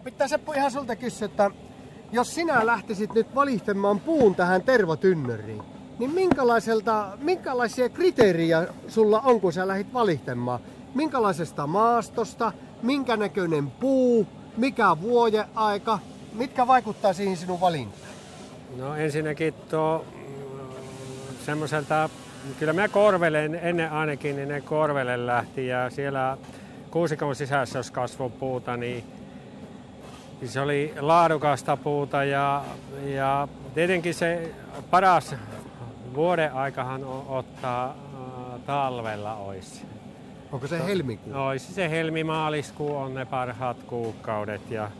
pitää Seppo ihan sulta kysyä, että jos sinä lähtisit nyt valitsemaan puun tähän tervatynnöriin, niin minkälaisia kriteeriä sulla on, kun sä lähdit valitsemaan? Minkälaisesta maastosta, minkä näköinen puu, mikä vuodeaika, mitkä vaikuttaa siihen sinun valintaan? No ensinnäkin semmoiselta, kyllä mä korvelen, ennen ainakin niin ne korvelle lähti ja siellä kuusikon sisässä jos kasvoi puuta, niin se oli laadukasta puuta ja tietenkin se paras vuodeaikahan ottaa talvella olisi. Onko se helmikuu? Olisi se helmi-maaliskuu on ne parhaat kuukaudet. Ja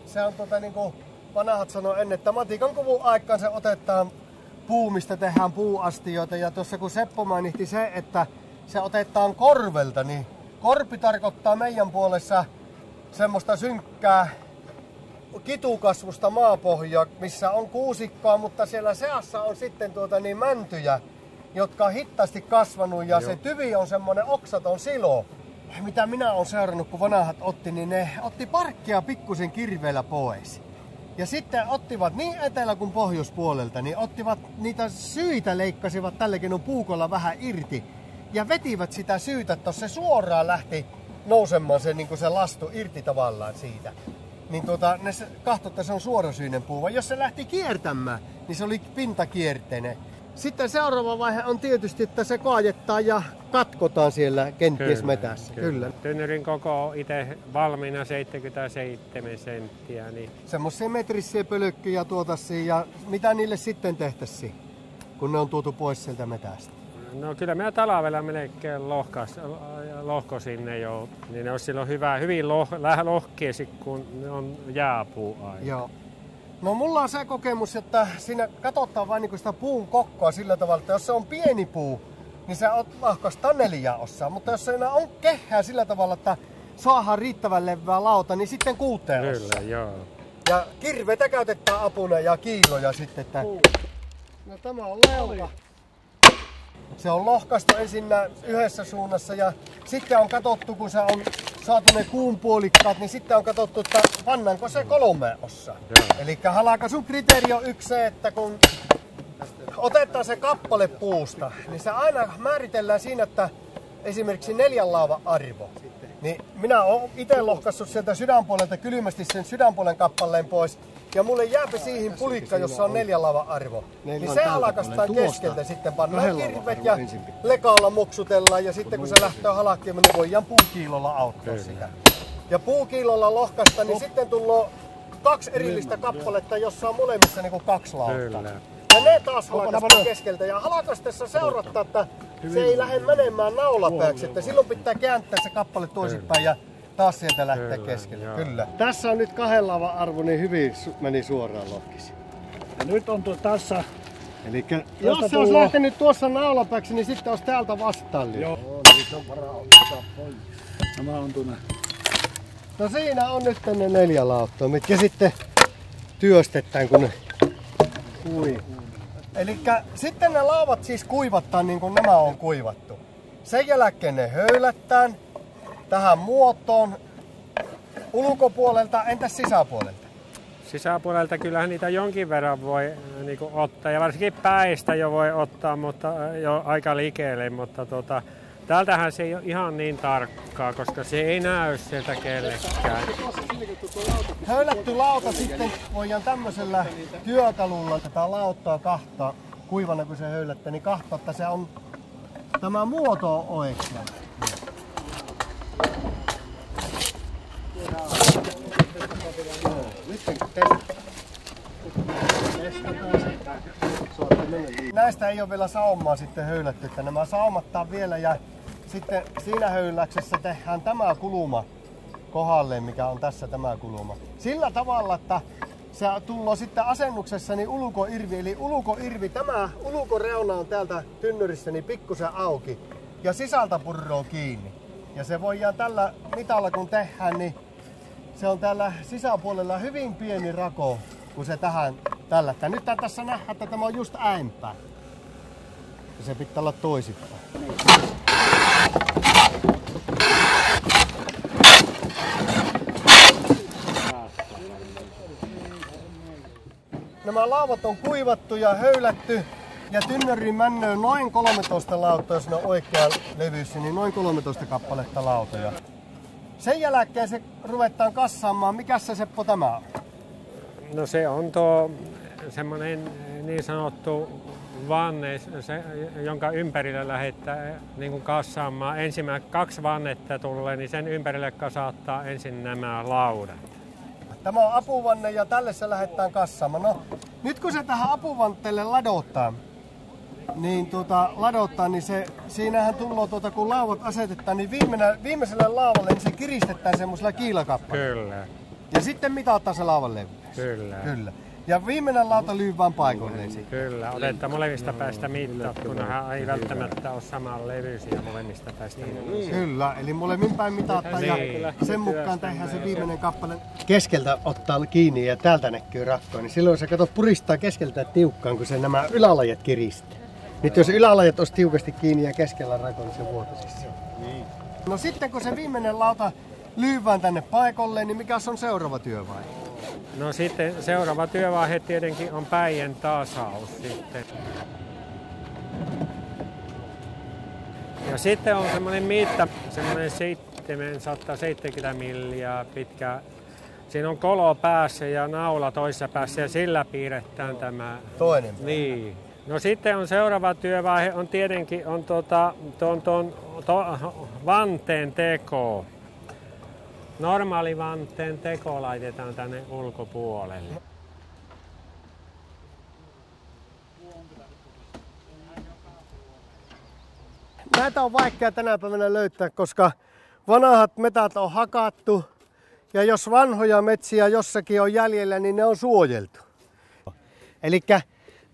se on niin kuin vanhat sanoi ennen, että matikan kuvun aikaan se otetaan puu, mistä tehdään puuastioita. Ja tuossa kun Seppo mainitsi se, että se otetaan korvelta, niin korpi tarkoittaa meidän puolessa semmoista synkkää kitukasvusta maapohjaa, missä on kuusikkoa, mutta siellä seassa on sitten mäntyjä, jotka on hittaasti kasvanut ja se tyvi on semmoinen oksaton silo. Mitä minä olen seurannut, kun vanhat otti, niin ne otti parkkia pikkusen kirveellä pois. Ja sitten ottivat niin etelä- kuin pohjoispuolelta, niin ottivat niitä syitä, leikkasivat tällä keinoin puukolla vähän irti. Ja vetivät sitä syytä, että se suoraan lähti nousemaan se, niin kuin se lastu irti tavallaan siitä. Niin ne katsoi, että se on suorasyinen puu. Vaan jos se lähti kiertämään, niin se oli pintakierteinen. Sitten seuraava vaihe on tietysti, että se kaajetaan ja katkotaan siellä kenties metässä. Kyllä. Tynnyrin koko on itse valmiina 77 senttiä. Niin semmoisia metrisiä pölkkyjä tuotaisiin ja mitä niille sitten tehtäisiin, kun ne on tuotu pois sieltä metästä? No kyllä minä talvella melkein lohko sinne jo, niin ne olisi silloin hyvin lohkeisi, kun ne on jääpuuaika. Joo. No mulla on se kokemus, että siinä katsotaan vain niin sitä puun kokkoa sillä tavalla, että jos se on pieni puu, niin se lohkaistaan 4 osaa. Mutta jos siinä on kehää sillä tavalla, että saadaan riittävän leveä lauta, niin sitten 6 osaa. Kyllä, joo. Ja kirvetä käytetään apuna ja kiiloja sitten. Että no tämä on leuka. Se on lohkaistu ensin yhdessä suunnassa ja sitten on katsottu, kun se on saatu ne kuun puolikkaat, niin sitten on katsottu, että pannaanko se 3 osaa. Eli halakaisun kriteeri on yksi se, että kun otetaan se kappale puusta, niin se aina määritellään siinä, että esimerkiksi 4 laavan arvo. Niin minä olen itse lohkaissut sieltä sydänpuolelta kylmästi sen sydänpuolen kappaleen pois. Ja mulle jääpi siihen pulikka, jossa on 4 laavan arvo. Niin se halakastaan keskeltä sitten pannaan kirvet ja lekalla muksutellaan. Ja sitten kun se lähtee halakkeamaan, niin voidaan puukiilolla auttaa sitä. Ja puukiilolla lohkasta, niin sitten tulee 2 erillistä kappaletta, jossa on molemmissa niin kuin 2 lauttaa. Ja ne taas halakastaan keskeltä. Ja halakastessa seurattaa, että se ei lähde menemään naulapääksi. Että silloin pitää kääntää se kappale toisinpäin ja taas sieltä lähtee keskelle. Kyllä. Tässä on nyt 2 laavan arvo, niin hyvin meni suoraan lohkisi. Ja nyt on tässä. Elikkä jos se olisi lähtenyt tuossa naulapääksi, niin sitten olisi täältä vastaan. Joo, nyt on varaa ottaa pois. Nämä on tuonne. No siinä on nyt ne 4 lauttaa, mitkä sitten työstetään, kun ne Elikkä sitten ne lauvat siis kuivattaan niin kuin nämä on kuivattu. Sen jälkeen ne höylättään tähän muotoon ulkopuolelta, entäs sisäpuolelta? Sisäpuolelta kyllähän niitä jonkin verran voi ottaa ja varsinkin päistä jo voi ottaa, mutta jo aika liikkeelle, mutta täältähän se ei ole ihan niin tarkkaa, koska se ei näy sieltä kellekään. Höylätty lauta sitten voidaan tämmöisellä työkalulla tätä lauttaa kahtaa kuivana kun se höylättää, niin kahtaa, että se on tämä muoto on oikea. Näistä ei ole vielä saumaa sitten höylätty, että nämä saumattaa vielä ja sitten siinä höyläksessä tehdään tämä kuluma kohdalleen, mikä on tässä tämä kuluma. Sillä tavalla, että se tulee sitten asennuksessa niin ulkoirvi, eli ulkoirvi, tämä ulkoreuna on täältä tynnyrissä niin pikkusen auki ja sisältä purroo kiinni. Ja se voidaan tällä mitalla kun tehdään, niin se on täällä sisäpuolella hyvin pieni rako, kun se tähän tällä. Nyt tässä nähdään, että tämä on just äänpäin. Ja se pitää olla toisinpäin. nämä lauvat on kuivattu ja höylätty ja tynnyriin männöö noin 13 lautaa, jos ne on oikean levyssä, niin noin 13 kappaletta lautoja. Sen jälkeen se ruvetaan kassaamaan. Mikäs se, Seppo, tämä on? No se on tuo semmoinen niin sanottu vanne, jonka ympärille lähdetään niin kuin kassaamaan. Ensimmäiset 2 vannetta tulee, niin sen ympärille kasaattaa ensin nämä laudat. Tämä on apuvanne ja tälle se lähdetään kassaamaan. No, nyt kun se tähän apuvantteelle ladottaa, niin siinähän tulee, kun lauvat asetetaan, niin viimeiselle laavalle niin se kiristetään semmoisella kiilakappaleella. Kyllä. Ja sitten mitataan se laavan levy. Kyllä. Ja viimeinen lauta lyy vaan paikoilleen. Kyllä, otetaan molemmista päästä mittat, kun nehän ei välttämättä ole saman levyisiä molemmista päästä. Kyllä, eli molemmin päin mitataan ja sen mukaan tehdään se viimeinen kappale. Keskeltä ottaa kiinni ja täältä näkyy rakkoa, niin silloin se puristaa keskeltä tiukkaan, kun se nämä ylälajat kiristää. Nyt jos ylälajat olisi tiukasti kiinni ja keskellä rakko, niin se vuotaisi. No sitten kun se viimeinen lauta lyyvään tänne paikoilleen, niin mikä on seuraava työvaihe? No sitten seuraava työvaihe tietenkin on päijän tasaus sitten. Ja sitten on semmoinen mitta, semmoinen 770 milliä pitkä. Siinä on kolo päässä ja naula toisessa päässä ja sillä piirretään tämä. Toinen. Niin. No sitten on seuraava työvaihe on tietenkin on vanteen teko. Normaali vanteen teko laitetaan tänne ulkopuolelle. Näitä on vaikea tänä päivänä löytää, koska vanhat metsät on hakattu ja jos vanhoja metsiä jossakin on jäljellä, niin ne on suojeltu. Elikkä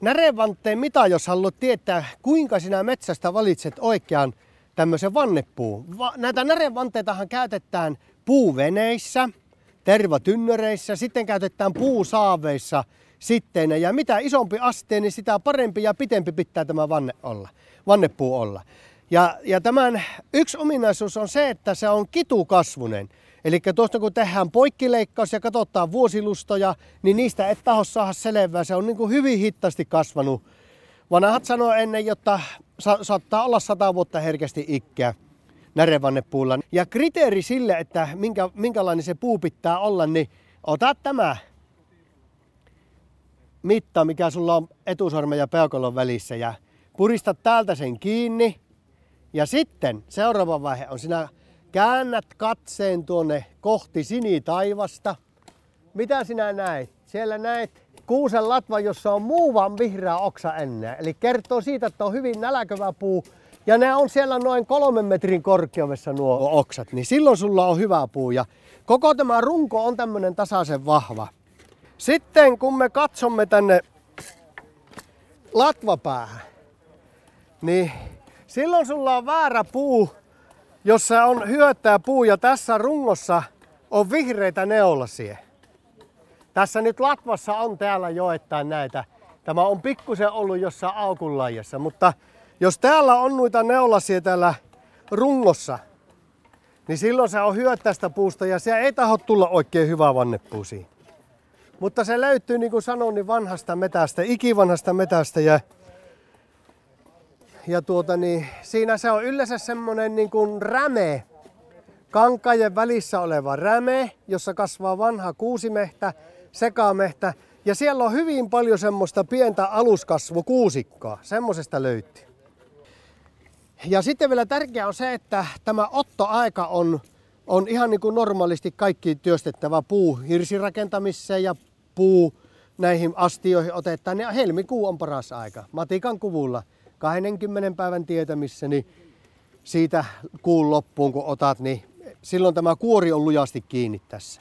närevantteen mitä, jos haluat tietää, kuinka sinä metsästä valitset oikean tämmöisen vannepuun. Näitä närevanteitahan käytetään puuveneissä, tervatynnyreissä, sitten käytetään puusaaveissa sitteinä. Ja mitä isompi asteen, niin sitä parempi ja pitempi pitää tämä vannepuu olla. Ja tämän yksi ominaisuus on se, että se on kitukasvunen. Eli tuosta kun tehdään poikkileikkaus ja katsotaan vuosilustoja, niin niistä et taho saada selvää. Se on niin kuin hyvin hitaasti kasvanut. Vanhat sanoo ennen, jotta saattaa olla 100 vuotta herkästi ikää närevannepuulla. Ja kriteeri sille, että minkälainen se puu pitää olla, niin ota tämä mitta, mikä sulla on etusormen ja peukalon välissä ja purista täältä sen kiinni. Ja sitten seuraava vaihe on sinä käännät katseen tuonne kohti sinitaivasta. Mitä sinä näet? Siellä näet kuusen latva, jossa on muuvan vihreä oksa ennen. Eli kertoo siitä, että on hyvin nälkävä puu. Ja ne on siellä noin 3 metrin korkeudessa nuo oksat. Niin silloin sulla on hyvä puu. Ja koko tämä runko on tämmönen tasaisen vahva. Sitten kun me katsomme tänne latvapäähän, niin silloin sulla on väärä puu, jossa on hyöttää puu ja tässä rungossa on vihreitä neulasia. Tässä nyt latvassa on täällä joettain näitä. Tämä on pikkusen ollut jossain aukunlajassa, mutta jos täällä on noita neulasia täällä rungossa, niin silloin se on hyöttäistä puusta ja se ei taho tulla oikein hyvä vannepuu siihen. Mutta se löytyy, niin kuin sanoin, niin vanhasta metästä, ikivanhasta metästä ja siinä se on yleensä semmonen niin kuin räme, kankaiden välissä oleva räme, jossa kasvaa vanha kuusimehtä, sekamehtä. Ja siellä on hyvin paljon semmoista pientä aluskasvukuusikkoa, semmosesta löytyy. Ja sitten vielä tärkeää on se, että tämä ottoaika on ihan niin kuin normaalisti kaikki työstettävä puu hirsirakentamiseen ja puu näihin astioihin otetaan. Ja helmikuu on paras aika. Matikan kuvulla 20 päivän tietämissä, niin siitä kuun loppuun kun otat, niin silloin tämä kuori on lujasti kiinni tässä.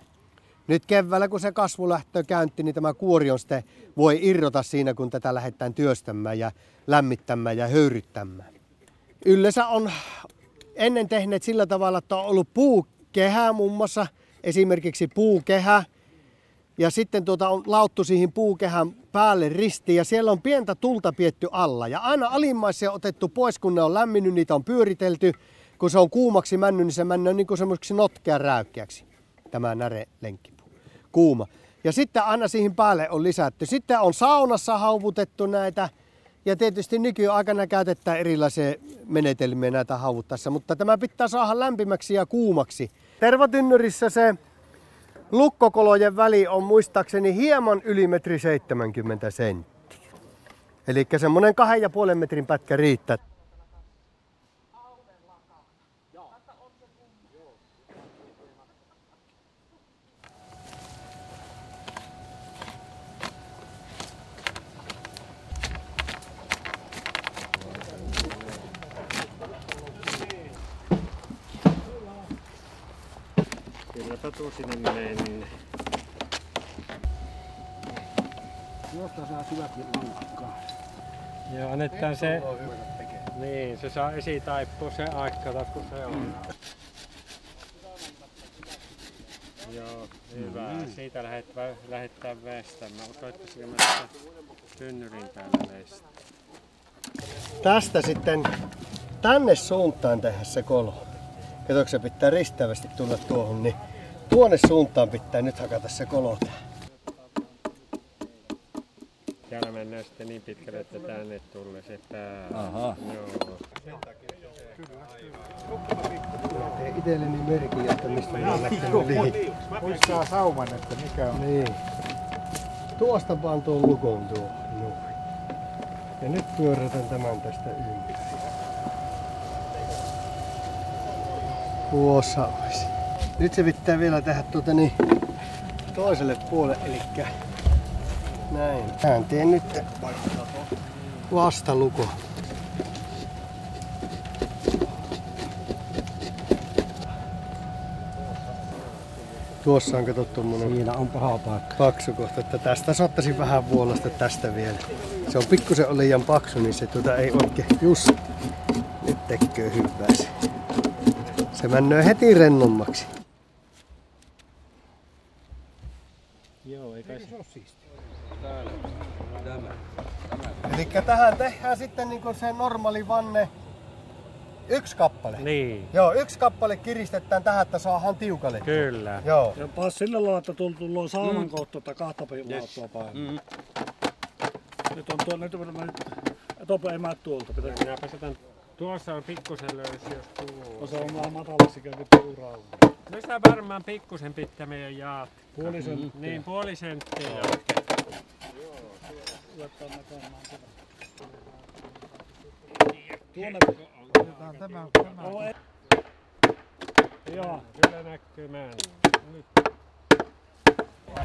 Nyt keväällä kun se kasvulähtö käynti, niin tämä kuori on sitten, voi irrota siinä kun tätä lähdetään työstämään ja lämmittämään ja höyryttämään. Yleensä on ennen tehneet sillä tavalla, että on ollut puukehä muun muassa, esimerkiksi puukehä. Ja sitten on lauttu siihen puukehän päälle ristiin ja siellä on pientä tulta pietty alla. Ja aina alimmaisia on otettu pois, kun ne on lämminnyt, niitä on pyöritelty. Kun se on kuumaksi männyt, niin se männää niin kuin semmoiseksi notkea räykkäksi, tämä närelenkki. Kuuma. Ja sitten aina siihen päälle on lisätty. Sitten on saunassa hauvutettu näitä. Ja tietysti nykyaikana käytetään erilaisia menetelmiä näitä hauvuttaessa. Mutta tämä pitää saada lämpimäksi ja kuumaksi. Tervatynnyrissä se lukkokolojen väli on muistaakseni hieman yli 1,70 m. Eli semmonen 2,5 metrin pätkä riittää. Kylläpä tuu sinne mennä. Tuosta saa syvätkin lankkaa. Joo, annetaan se. Niin, se saa esitaippua se aikata, kun se on. Joo, hyvä. Siitä lähdetään vestämään. Otoittaisiko mä sitä tynnyrin päällä vestä? Tästä sitten tänne suuntaan tehdä se kolo. Kato, se pitää ristävästi tulla tuohon, niin tuonne suuntaan pitää nyt hakata se kolo tähän. Täällä mennään sitten niin pitkälle, että tänne tulee se pää. Aha. Joo. Teen itselleni merkin, että mistä mä oon lähtenyt liihin. Muistaa sauman, että mikä on. Niin. Tuosta vaan tuon lukon tuo. Noin. Ja nyt pyörätän tämän tästä ympäri. Tuossa olisi. Nyt se pitää vielä tehdä toiselle puolelle, elikkä näin. Mä teen nyt vastalukon. Tuossa on katsottu mun Siinä on paha paikka. paksu kohta, että tästä saattaisin vähän vuolasta tästä vielä. Se on pikkusen liian paksu, niin se ei oikein just nyt tekee hyvää se. Se menee heti rennommaksi. Joo, eikä se ole siistiä. Eli tähän tehdään sitten niin kuin se normaali vanne. Yksi kappale. Niin. Joo, yksi kappale kiristetään tähän, että saadaan tiukalle. Kyllä. Joo. Ja taas sillä lailla, että tullaan saunan kautta kahta lautua päin. Nyt on tuolla, nyt ei mene tuolta. Minä pesetän. Tuossa on pikkusen löysi, jos tuo. No se on vähän matalassa kävi uraa. No sitä varmaan pikkusen pitää meidän jatkaa. Puoli senttiä. Niin, puoli senttiä. Tuonne. Tämä. Joo, kyllä näkyy mennä. Nyt.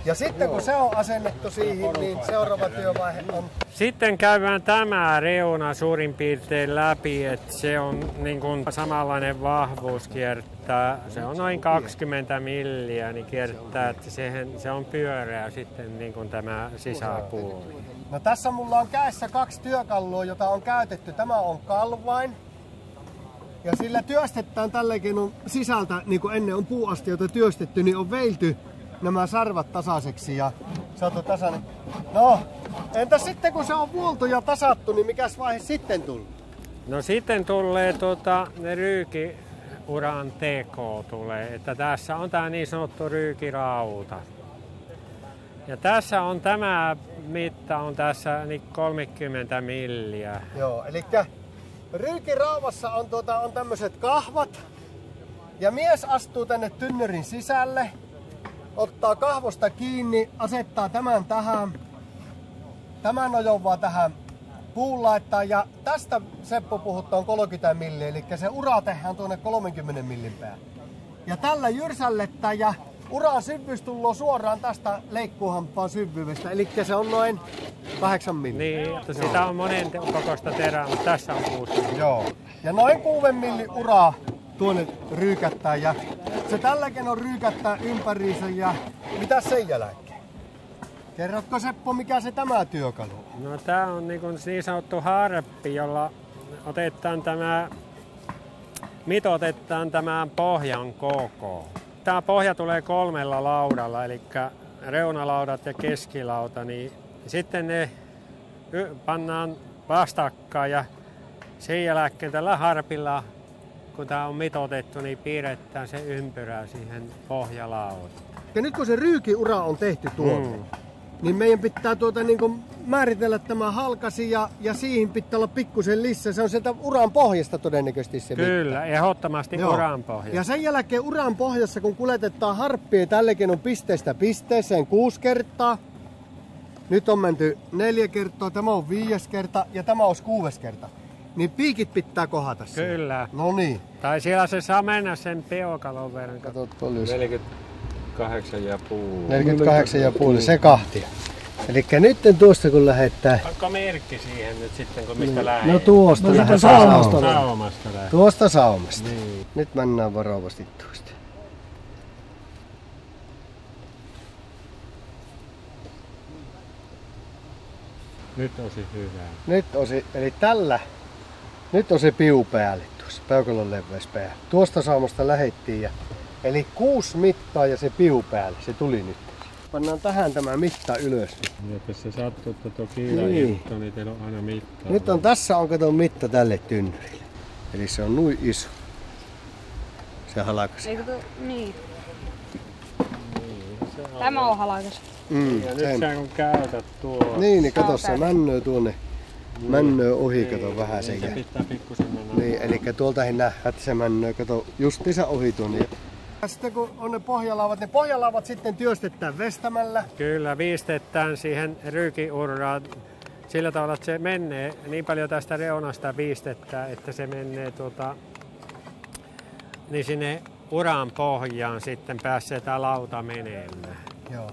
Ja sitten kun se on asennettu siihen, niin seuraava työvaihe on... Sitten käydään tämä reuna suurin piirtein läpi, että se on niin kuin samanlainen vahvuus kiertää. Se on noin 20 milliä, niin kiertää, että se on pyöreä sitten niin kuin tämä sisäpuoli. No tässä mulla on kädessä 2 työkalua, jota on käytetty. Tämä on kalvain. Ja sillä työstetään tälläkin on sisältä, niin kuin ennen on puuastioita työstetty, niin on veilty nämä sarvat tasaiseksi ja saatu tasainen. No, entäs sitten kun se on vuoltu ja tasattu, niin mikäs vaihe sitten tuli? No sitten tulee ne ryykiuran teko tulee, että tässä on tämä niin sanottu ryykirauta. Ja tässä on tämä mitta on tässä niin 30 milliä. Joo, eli ryykirauvassa on tämmöiset kahvat ja mies astuu tänne tynnyrin sisälle. Ottaa kahvosta kiinni, asettaa tämän tähän, tämän nojovaa tähän puun laittaa ja tästä Seppo puhuttaa 30 milliä, eli se ura tehdään tuonne 30 millin päälle. Ja tällä jyrsällettä ja uran syvyys tulee suoraan tästä leikkuuhampaan syvyydestä, eli se on noin 8 milliä. Niin, että sitä on monen kokoista terää, mutta tässä on 6 milliä. Joo, ja noin 6 millin uraa tuonne ryykättää ja se tällä keinoin ryykättää ympäriinsä ja mitä sen jälkeen? Kerrotko Seppo, mikä se tämä työkalu on? No tää on niin sanottu harppi, jolla mitoitetaan tämän pohjan koko. Tämä pohja tulee 3 laudalla, eli reunalaudat ja keskilauta, niin sitten ne pannaan vastakkain ja sen jälkeen tällä harpilla, kun tämä on mitoitettu, niin piirretään se ympyrä siihen pohjalautaan. Ja nyt kun se ryykiura on tehty tuolta, niin meidän pitää niin määritellä tämä halkasi ja siihen pitää olla pikkusen lisää. Se on sieltä uran pohjasta todennäköisesti se Kyllä, mitta. Ehdottomasti uran pohjasta. Ja sen jälkeen uran pohjassa, kun kuljetetaan harppia, tälläkin on pisteestä pisteeseen 6 kertaa. Nyt on menty 4 kertaa, tämä on 5 kerta ja tämä on 6 kerta. Niin piikit pitää kohdata siellä. Kyllä. No niin. Tai siellä se saa mennä sen peokalon verran. Katot paljon. 48,5. Se kahtia. Elikkä nyt tuosta kun lähettää. Onko merkki siihen nyt sitten, kun mistä lähdetään? No tuosta lähdetään. Saumasta lähdetään. Tuosta saumasta. Niin. Nyt mennään varovasti tuosta. Nyt on se hyvä. Nyt on se, eli nyt on se piu päälle tuossa, peukalon leveys päälle. Tuosta saumasta lähettiin eli 6 mittaa ja se piu päälle, se tuli nyt. Pannaan tähän tämä mitta ylös. Ja tässä sattuu tuo kiilairto, niin teillä on aina mittaa. Nyt on tässä on kato mitta tälle tynnyrille. Eli se on nuin iso. Se halakas. Eikö tuo, niin. Tämä on halakas. Ja nyt sä kun käytät tuo. Niin kato se männöö tuonne. Männöö ohi, kato vähän sen jälkeen. Se pitää pikkusen mennä. Niin, eli tuoltahin nähdään, että se männöö, kato justiinsa ohi tuonne. Ja sitten kun on ne pohjalauvat sitten työstetään vestämällä. Kyllä, viistetään siihen ryykiuraan sillä tavalla, että se menee niin paljon tästä reunasta viistetään, että se menee niin sinne uran pohjaan sitten pääsee tämä lauta menemään. Joo.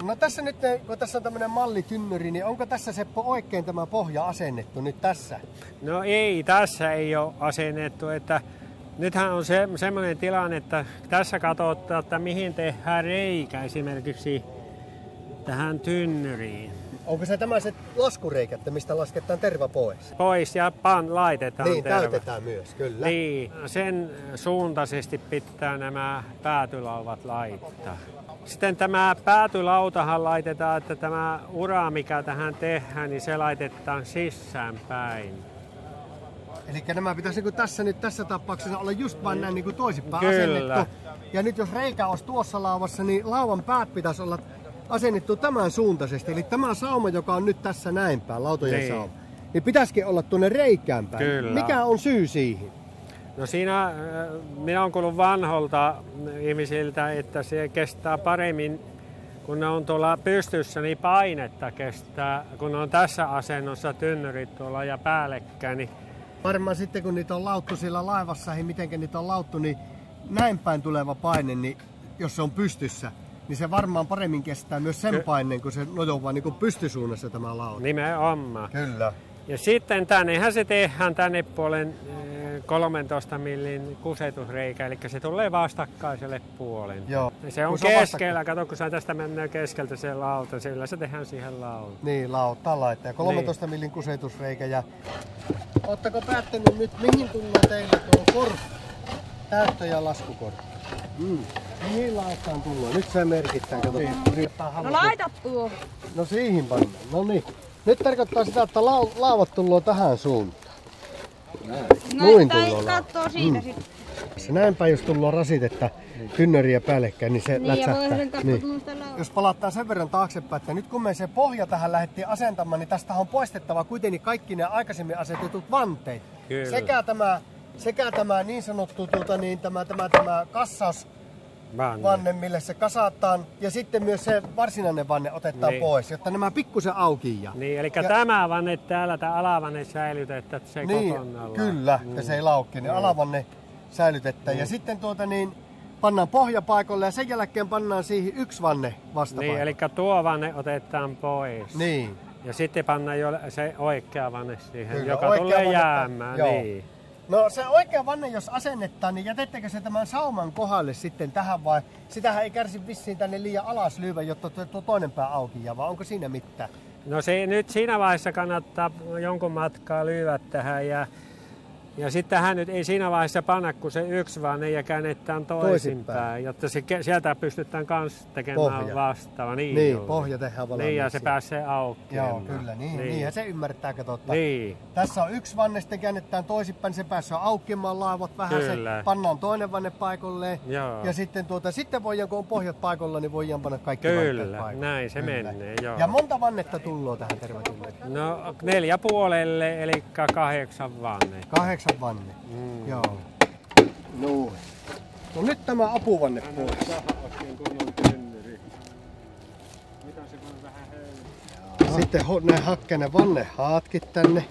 No tässä nyt, kun tässä on tämmöinen mallitynnyri, niin onko tässä Seppo oikein tämä pohja asennettu nyt tässä? No ei, tässä ei ole asennettu, että nythän on semmoinen tilanne, että tässä katsotaan, että mihin tehdään reikä esimerkiksi tähän tynnyriin. Onko se tämä se laskureikä, että mistä lasketaan terva pois? Pois ja laitetaan niin, terva. täytetään myös, kyllä. Niin, sen suuntaisesti pitää nämä päätylauvat laittaa. Sitten tämä päätylautahan laitetaan, että tämä ura, mikä tähän tehdään, niin se laitetaan sisäänpäin. Eli nämä pitäisi niin tässä tapauksessa olla just vain näin niin toisinpäin Kyllä. asennettu. Ja nyt jos reikä olisi tuossa lauvassa, niin lauvan päät pitäisi olla asennettu tämän suuntaisesti. Eli tämä sauma, joka on nyt tässä näin päin, lautojen sauma, niin pitäisikin olla tuonne reikään päin. Kyllä. Mikä on syy siihen? No siinä minä olen kuullut vanholta ihmisiltä, että se kestää paremmin, kun ne on tuolla pystyssä, niin painetta kestää, kun ne on tässä asennossa tynnyrit tuolla ja päällekkäin. Niin varmaan sitten kun niitä on lauttu siellä laivassa, niin miten niitä on lauttu, niin näin päin tuleva paine, niin jos se on pystyssä, niin se varmaan paremmin kestää myös sen paineen, kun se nojaa niin kuin pystysuunnassa tämä lauta. Nimenomaan. Kyllä. Ja sitten tännehän se tehdään tänne puolen 13 millin kusetusreikä, eli se tulee vastakkaiselle puolen. Joo. Se on keskellä, kato kun sä tästä mennään keskeltä se lauta, sillä se tehdään siihen lautaan. Niin, lautaan laittaa. 13 millin kusetusreikä. Ja ootteko päättänyt nyt, mihin tullaan teille tuo korppu? Täyttö- ja laskukorppu. Mihin laittaan tullaan? Nyt se merkittää. Kato, No laita tuo. No siihen pannaan. No niin. Nyt tarkoittaa sitä, että laavat tullaan tähän suuntaan. Noin tullaan. Kattoo siitä sitten. Se näinpä, jos tullaan rasitetta kynneriä päällekkäin, niin se Niin, ja lätsähtää. voi sen katsoa tuosta Jos palataan sen verran taaksepäin, että nyt kun me se pohja tähän lähdettiin asentamaan, niin tästä on poistettava kuitenkin kaikki ne aikaisemmin asetetut vanteet. Kyllä. Sekä tämä niin sanottu tämä kassausvanne, mille se kasataan, ja sitten myös se varsinainen vanne otetaan pois, jotta nämä pikkusen auki. Niin, eli tämä vanne täällä, tämä alavanne säilytetään, että se niin, kotona kyllä, ja se ei laukki, niin alavanne säilytetään. Ja sitten pannaan pohjapaikalle ja sen jälkeen pannaan siihen yksi vanne vastapaikalle. Niin, eli tuo vanne otetaan pois. Niin. Ja sitten pannaan jo se oikea vanne siihen, Kyllä, joka oikea tulee vanne, jäämään. joo. Niin. No se oikea vanne, jos asennetaan, niin jätettekö se tämän sauman kohdalle sitten tähän vai sitähän ei kärsi vissiin tänne liian alas lyövä, jotta tuo toinen pää auki jää, vai onko siinä mitään? No se nyt siinä vaiheessa kannattaa jonkun matkaa lyödä tähän ja Ja sittenhän nyt ei siinä vaiheessa panna kuin se yksi, vaan ne käännetään toisinpäin, jotta sieltä pystytään kans tekemään vastaava. Niin, pohja tehdään valmiiksi. Niin, ja se pääsee auki. Joo, kyllä, niin ja se ymmärtää, katsotaan. Niin. Tässä on yksi vanne, sitten käännetään toisinpäin, se pääsee aukeamaan laavot vähän, se pannaan toinen vanne paikalleen. Ja sitten, sitten voidaan, kun on pohjat paikalla, niin voidaan panna kaikki vanneet paikalle. Kyllä, näin se menee, joo. Ja monta vannetta tullaan tähän tervetuloon? No 4 puolelle, eli 8 vanne. 8 vanne, joo. No nyt tämä apuvanne pois. Sitten ne hakkee ne vannehaatkin tänne.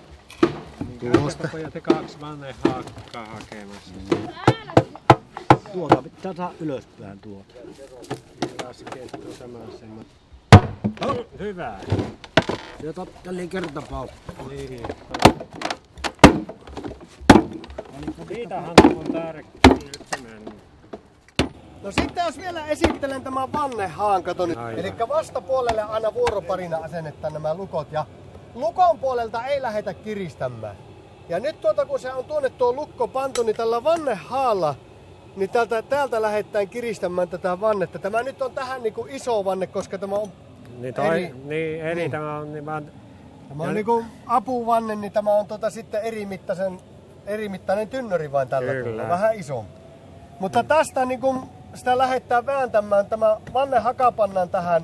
Tuosta. Pojat 2 vannehaakkaa hakemassa. Tuota pitää saada ylöspäin tuota. Hyvä. Sieltä tälleen kertapaukku. Niin. Siitähän on tärkeää. No sitten jos vielä esittelen tämän vannehaan, kato nyt. Eli vastapuolelle aina vuoroparina asennetaan nämä lukot ja lukon puolelta ei lähdetä kiristämään. Ja nyt kun se on tuonne tuo lukko pantu, niin tällä vannehaalla, niin täältä lähdetään kiristämään tätä vannetta. Tämä nyt on tähän niinku iso vanne, koska tämä on eri. Tämä on tämä on niinku apuvanne, niin tämä on sitten eri mittainen tynnyri vain tällä tavalla, vähän isompi. Mutta tästä niinku sitä lähdetään vääntämään, tämä vannehaka pannaan tähän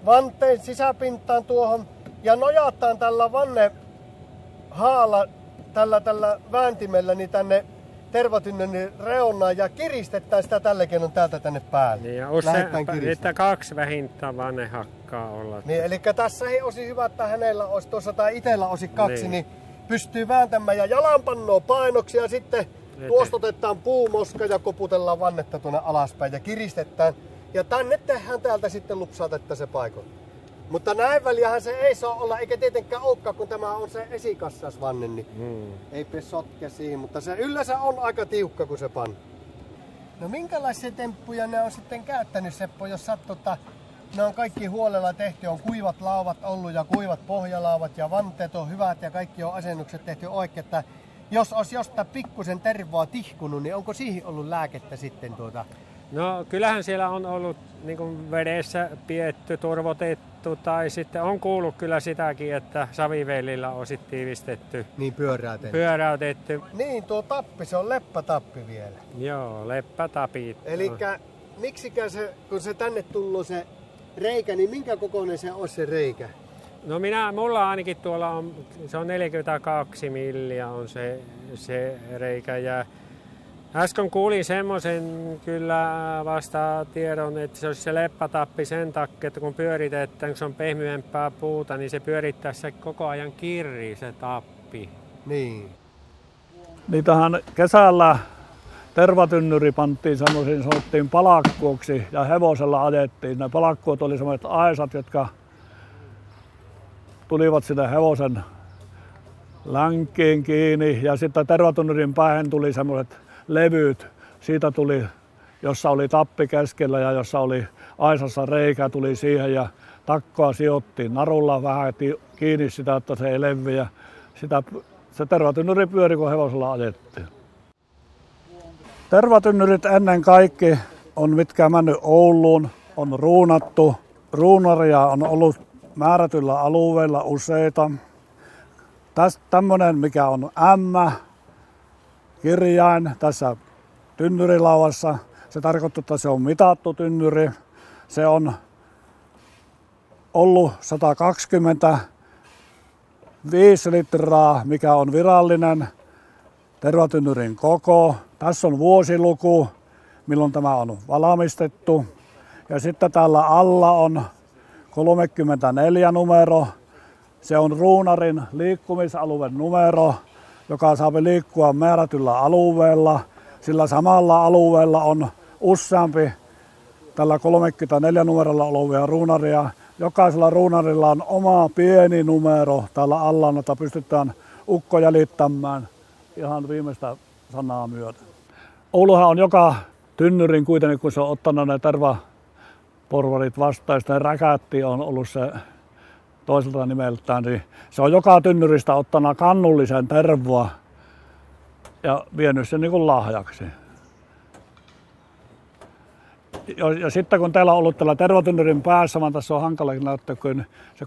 vanteen sisäpintaan tuohon ja nojataan tällä vannehaalla, tällä vääntimellä niin tänne tervatynnyrin reunaan ja kiristetään sitä tällä keinoin täältä tänne päälle. Niin ja usein 2 vähintään vannehakkaa olla. Niin, eli tässä ei olisi hyvä, että hänellä olisi tuossa tai itsellä olisi 2, niin pystyy vääntämään ja jalan pannoo painoksi ja sitten tuosta otetaan puumoska ja koputellaan vannetta tuonne alaspäin ja kiristetään. Ja tänne tehdään täältä sitten lupsaatettaan se paikoille. Mutta näin väliähän se ei saa olla, eikä tietenkään olekaan, kun tämä on se esikassasvanne, niin ei pidä sotkea siihen. Mutta se yleensä on aika tiukka, kun se panna. No minkälaisia temppuja ne on sitten käyttänyt, Seppo, jos sattuu, että ne on kaikki huolella tehty, on kuivat laavat ollut ja kuivat pohjalaavat ja vanteet on hyvät ja kaikki on asennukset tehty oikein. Että jos olisi jostain pikkusen tervaa tihkunut, niin onko siihen ollut lääkettä sitten No kyllähän siellä on ollut niin kuin vedessä pietty, turvotettu tai sitten on kuullut kyllä sitäkin, että saviveilillä on sitten tiivistetty. Niin pyöräytetty. Niin tuo tappi, se on leppätappi vielä. Joo, leppätapit. Elikkä miksikä se, kun se tänne tullut se reikä, niin minkä kokoinen se on se reikä? No mulla ainakin tuolla on, se on 42 milliä on se reikä ja äsken kuulin semmoisen kyllä vasta tiedon, että se olisi se leppätappi sen takia, että kun pyöritetään, kun se on pehmeämpää puuta, niin se pyörittää se koko ajan kirri se tappi. Niin. Niitähän kesällä tervatynnyri pantiin semmoisiin, sanottiin palakkuoksi ja hevosella ajettiin. Ne palakkuot oli semmoiset aisat, jotka tulivat sitä hevosen länkiin kiinni ja sitten tervatynnyrin päähän tuli semmoiset levyt. Siitä tuli, jossa oli tappi keskellä ja jossa oli aisassa reikä, tuli siihen ja takkoa sijoittiin narulla vähän kiinni sitä, että se ei leviä. Se tervatynnyri pyöri, kun hevosella ajettiin. Tervatynnyrit ennen kaikki on mitkä mennyt Ouluun, on ruunattu. Ruunaria on ollut määrätyllä alueella useita. Tämmöinen mikä on M, kirjain tässä tynnyrilauvassa. Se tarkoittaa, että se on mitattu tynnyri. Se on ollut 125 litraa, mikä on virallinen tervatynnyrin koko. Tässä on vuosiluku, milloin tämä on valmistettu. Ja sitten täällä alla on 34 numero. Se on ruunarin liikkumisalueen numero, joka saa liikkua määrätyllä alueella. Sillä samalla alueella on useampi tällä 34 numerolla olevia ruunaria. Jokaisella ruunarilla on oma pieni numero täällä alla, jota pystytään ukkojäljittämään ihan viimeistä sanaa myöten. Ouluhan on joka tynnyrin kuitenkin, kun se on ottanut ne tervaporvarit vastaan, ja räkätti on ollut se toiselta nimeltään, niin se on joka tynnyristä ottanut kannullisen tervoa ja vienyt sen niin kuin lahjaksi. Ja sitten kun teillä on ollut tällä tervatynnyrin päässä, vaan tässä on hankala näyttää, kun se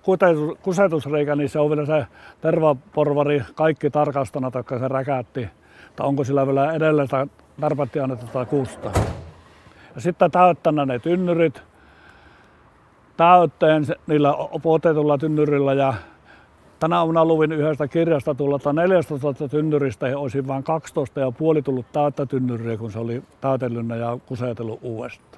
kusetusreikä, niin se on vielä se tervaporvari kaikki tarkastanut, jotka se räkätti. Tai onko sillä vielä edelleen tarpeetti annettu kuusta. Ja sitten täyttänä ne tynnyrit täytteen niillä otetulla tynnyrillä. Ja tänä aamuna luvin yhdestä kirjasta tulla 14 tynnyristä ja olisin vain 12,5 tullut täyttä tynnyriä, kun se oli täytellynä ja kusetellut uudestaan.